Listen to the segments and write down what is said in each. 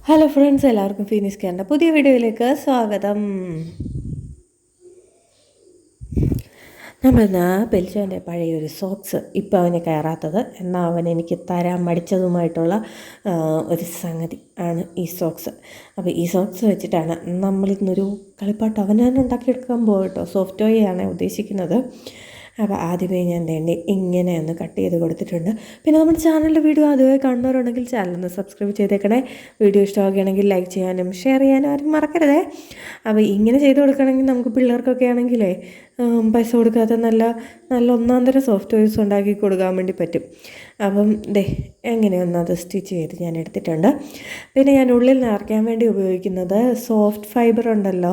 Hello friends, എല്ലാവർക്കും Phoenix കെയറിൻ്റെ പുതിയ വീഡിയോയിലേക്ക് സ്വാഗതം. നമ്മളിന്ന് ബെൽജോൻ്റെ പഴയൊരു സോക്സ്, ഇപ്പോൾ അവന് കയറാത്തത് എന്നാൽ അവൻ എനിക്ക് തരാൻ മടിച്ചതുമായിട്ടുള്ള ഒരു സംഗതി ആണ് ഈ സോക്സ്. അപ്പോൾ ഈ സോക്സ് വെച്ചിട്ടാണ് നമ്മളിന്നൊരു കളിപ്പാട്ട് അവനെ തന്നെ ഉണ്ടാക്കിയെടുക്കാൻ പോകട്ടോ. സോഫ്റ്റ് ടോയ് ആണ് ഉദ്ദേശിക്കുന്നത്. അപ്പോൾ ആദ്യമേ ഞാൻ വേണ്ടി ഇങ്ങനെ ഒന്ന് കട്ട് ചെയ്ത് കൊടുത്തിട്ടുണ്ട്. പിന്നെ നമ്മുടെ ചാനലിൻ്റെ വീഡിയോ ആദ്യമായി കാണുന്നവരുണ്ടെങ്കിൽ ചാനലൊന്ന് സബ്സ്ക്രൈബ് ചെയ്തേക്കണേ. വീഡിയോ ഇഷ്ടമാവുകയാണെങ്കിൽ ലൈക്ക് ചെയ്യാനും ഷെയർ ചെയ്യാനും ആരും മറക്കരുതേ. അപ്പോൾ ഇങ്ങനെ ചെയ്ത് കൊടുക്കണമെങ്കിൽ നമുക്ക് പിള്ളേർക്കൊക്കെ ആണെങ്കിലേ പൈസ കൊടുക്കാതെ നല്ല ഒന്നാം തരം സോഫ്റ്റ് ടോയ്സ് ഉണ്ടാക്കി കൊടുക്കാൻ വേണ്ടി പറ്റും. അപ്പം എങ്ങനെയൊന്നത് സ്റ്റിച്ച് ചെയ്ത് ഞാൻ എടുത്തിട്ടുണ്ട്. പിന്നെ ഞാൻ ഉള്ളിൽ നിറയ്ക്കാൻ വേണ്ടി ഉപയോഗിക്കുന്നത് സോഫ്റ്റ് ഫൈബർ ഉണ്ടല്ലോ,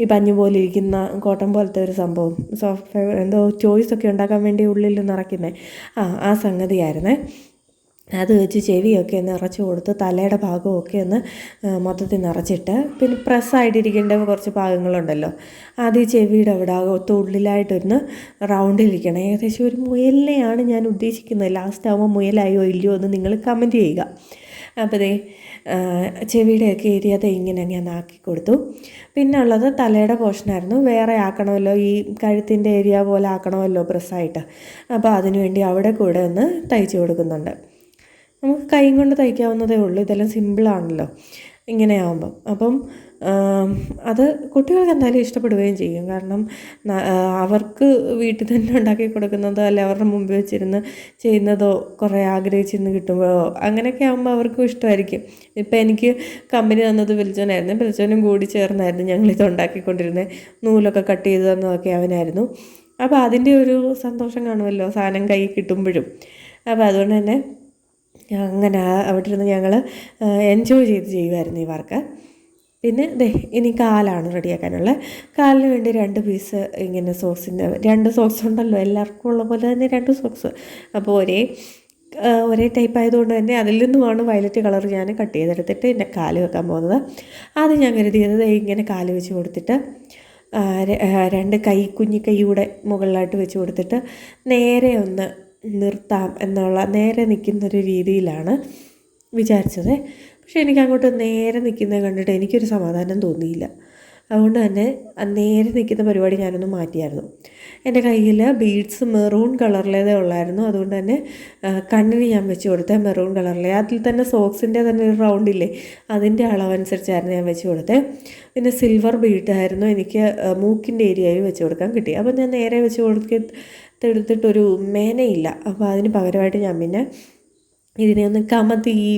ഈ പഞ്ഞു പോലെ ഇരിക്കുന്ന കോട്ടൺ പോലത്തെ ഒരു സംഭവം, സോഫ്റ്റ് ഫൈബർ എന്തോ ചോയ്സൊക്കെ ഉണ്ടാക്കാൻ വേണ്ടി ഉള്ളിൽ നിറയ്ക്കുന്നത് ആ സംഗതിയായിരുന്നേ. അത് വെച്ച് ചെവിയൊക്കെ നിറച്ച് കൊടുത്ത് തലയുടെ ഭാഗമൊക്കെ ഒന്ന് മൊത്തത്തിൽ നിറച്ചിട്ട്, പിന്നെ പ്രസ്സായിട്ടിരിക്കേണ്ട കുറച്ച് ഭാഗങ്ങളുണ്ടല്ലോ, ആദ്യം ചെവിയുടെ അവിടെ ഉള്ളിലായിട്ടൊന്ന് റൗണ്ടിലിരിക്കണം. ഏകദേശം ഒരു മുയലിനെയാണ് ഞാൻ ഉദ്ദേശിക്കുന്നത്. ലാസ്റ്റ് ആകുമ്പോൾ മുയലായോ ഇല്ലയോ എന്ന് നിങ്ങൾ കമൻറ്റ് ചെയ്യുക. അപ്പോൾ ചെവിയുടെയൊക്കെ ഏരിയ ഇങ്ങനെ ഞാൻ ആക്കി കൊടുത്തു. പിന്നെ ഉള്ളത് തലയുടെ പോർഷനായിരുന്നു. വേറെ ആക്കണമല്ലോ, ഈ കഴുത്തിൻ്റെ ഏരിയ പോലെ ആക്കണമല്ലോ പ്രസ്സായിട്ട്. അപ്പോൾ അതിനുവേണ്ടി അവിടെ കൂടെ ഒന്ന് തയ്ച്ച് കൊടുക്കുന്നുണ്ട്. നമുക്ക് കൈ കൊണ്ട് തയ്ക്കാവുന്നതേ ഉള്ളൂ, ഇതെല്ലാം സിമ്പിളാണല്ലോ ഇങ്ങനെയാവുമ്പം. അപ്പം അത് കുട്ടികൾക്ക് എന്തായാലും ഇഷ്ടപ്പെടുകയും ചെയ്യും. കാരണം അവർക്ക് വീട്ടിൽ തന്നെ ഉണ്ടാക്കി കൊടുക്കുന്നതോ അല്ലെ അവരുടെ മുമ്പിൽ വെച്ചിരുന്ന് ചെയ്യുന്നതോ കുറേ ആഗ്രഹിച്ചിരുന്ന് കിട്ടുമ്പോഴോ അങ്ങനെയൊക്കെ ആകുമ്പോൾ അവർക്കും ഇഷ്ടമായിരിക്കും. ഇപ്പം എനിക്ക് കമ്പനി തന്നത് ബെൽജോനായിരുന്നു. ബെൽജോനും കൂടി ചേർന്നായിരുന്നു ഞങ്ങളിത് ഉണ്ടാക്കിക്കൊണ്ടിരുന്നത്. നൂലൊക്കെ കട്ട് ചെയ്ത് തന്നതൊക്കെ അവനായിരുന്നു. അപ്പോൾ അതിൻ്റെ ഒരു സന്തോഷം കാണുമല്ലോ സാധനം കൈ കിട്ടുമ്പോഴും. അപ്പോൾ അതുകൊണ്ട് തന്നെ അങ്ങനെ അവിടെ ഇരുന്ന് ഞങ്ങൾ എൻജോയ് ചെയ്യുമായിരുന്നു ഈ വർക്ക്. പിന്നെ ഇനി കാലാണ് റെഡിയാക്കാനുള്ളത്. കാലിന് വേണ്ടി 2 പീസ് ഇങ്ങനെ സോക്സിൻ്റെ 2 സോക്സ് ഉണ്ടല്ലോ, എല്ലാവർക്കും ഉള്ള പോലെ തന്നെ 2 സോക്സ്. അപ്പോൾ ഒരേ ടൈപ്പ് ആയതുകൊണ്ട് തന്നെ അതിൽ നിന്നുമാണ് വയലറ്റ് കളർ ഞാൻ കട്ട് ചെയ്തെടുത്തിട്ട് എൻ്റെ കാല് വെക്കാൻ പോകുന്നത്. ആദ്യം ഞാൻ കരുതിയത് ഇങ്ങനെ കാല് വെച്ച് കൊടുത്തിട്ട് 2 കുഞ്ഞിക്കൈയൂടെ മുകളിലായിട്ട് വെച്ച് കൊടുത്തിട്ട് നേരെ ഒന്ന് നിർത്താം എന്നുള്ള, നേരെ നിൽക്കുന്നൊരു രീതിയിലാണ് വിചാരിച്ചത്. പക്ഷേ എനിക്ക് അങ്ങോട്ട് നേരെ നിൽക്കുന്നത് കണ്ടിട്ട് എനിക്കൊരു സമാധാനം തോന്നിയില്ല. അതുകൊണ്ട് തന്നെ നേരെ നിൽക്കുന്ന പരിപാടി ഞാനൊന്ന് മാറ്റിയായിരുന്നു. എൻ്റെ കയ്യിൽ ബീഡ്സ് മെറൂൺ കളറിലേതേ ഉള്ളായിരുന്നു. അതുകൊണ്ട് തന്നെ കണ്ണിന് ഞാൻ വെച്ച് കൊടുത്തത് മെറൂൺ കളറിലെ. അതിൽ തന്നെ സോക്സിൻ്റെ തന്നെ ഒരു റൗണ്ടില്ലേ, അതിൻ്റെ അളവനുസരിച്ചായിരുന്നു ഞാൻ വെച്ച് കൊടുത്തത്. പിന്നെ സിൽവർ ബീഡായിരുന്നു എനിക്ക് മൂക്കിൻ്റെ ഏരിയയിൽ വെച്ച് കൊടുക്കാൻ കിട്ടി. അപ്പോൾ ഞാൻ നേരെ വെച്ച് എടുത്തിട്ടൊരു മേനയില്ല. അപ്പോൾ അതിന് പകരമായിട്ട് ഞാൻ പിന്നെ ഇതിനെ ഒന്ന് കമത്തി ഈ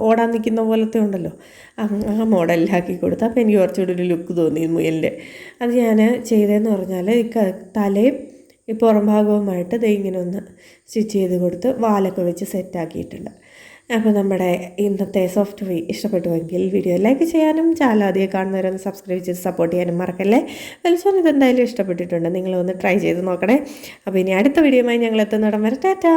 ഓടാൻ നിൽക്കുന്ന പോലത്തെ ഉണ്ടല്ലോ, ആ മോഡലിലാക്കി കൊടുത്തു. അപ്പോൾ എനിക്ക് കുറച്ചുകൂടി ഒരു ലുക്ക് തോന്നി മുയലിൻ്റെ. അത് ഞാൻ ചെയ്തതെന്ന് പറഞ്ഞാൽ ഈ തലയും ഈ പുറം ഭാഗവുമായിട്ട് ഇങ്ങനെ ഒന്ന് സ്റ്റിച്ച് ചെയ്ത് കൊടുത്ത് വാലൊക്കെ വെച്ച് സെറ്റാക്കിയിട്ടുണ്ട്. അപ്പോൾ നമ്മുടെ ഇന്നത്തെ സോഫ്റ്റ് ടോയ് ഇഷ്ടപ്പെട്ടുവെങ്കിൽ വീഡിയോ ലൈക്ക് ചെയ്യാനും ചാനൽ ആദ്യം കാണുന്നവരൊന്ന് സബ്സ്ക്രൈബ് ചെയ്ത് സപ്പോർട്ട് ചെയ്യാനും മറക്കല്ലേ. വെൽസോൺ ഇതെന്തായാലും ഇഷ്ടപ്പെട്ടിട്ടുണ്ട്, നിങ്ങളൊന്ന് ട്രൈ ചെയ്ത് നോക്കണേ. അപ്പോൾ ഇനി അടുത്ത വീഡിയോയുമായി ഞങ്ങൾ എത്തുന്നിടം വരെ ടാറ്റാ.